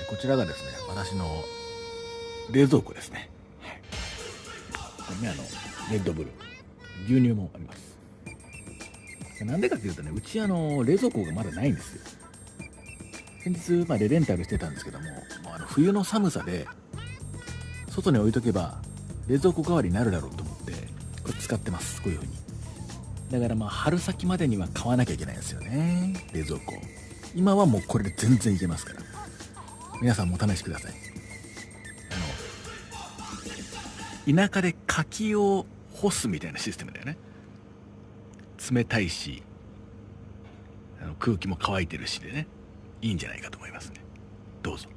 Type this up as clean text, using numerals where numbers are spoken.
こちらがですね、私の冷蔵庫ですね。はい。これね、レッドブル。牛乳もあります。なんでかっていうとね、うち冷蔵庫がまだないんですよ。先日までレンタルしてたんですけども、もう冬の寒さで、外に置いとけば、冷蔵庫代わりになるだろうと思って、これ使ってます。こういう風に。だから春先までには買わなきゃいけないんですよね。冷蔵庫。今はもうこれで全然いけますから。皆さんもお試しください。田舎で柿を干すみたいなシステムだよね。冷たいし、空気も乾いてるしでね、いいんじゃないかと思いますね。どうぞ。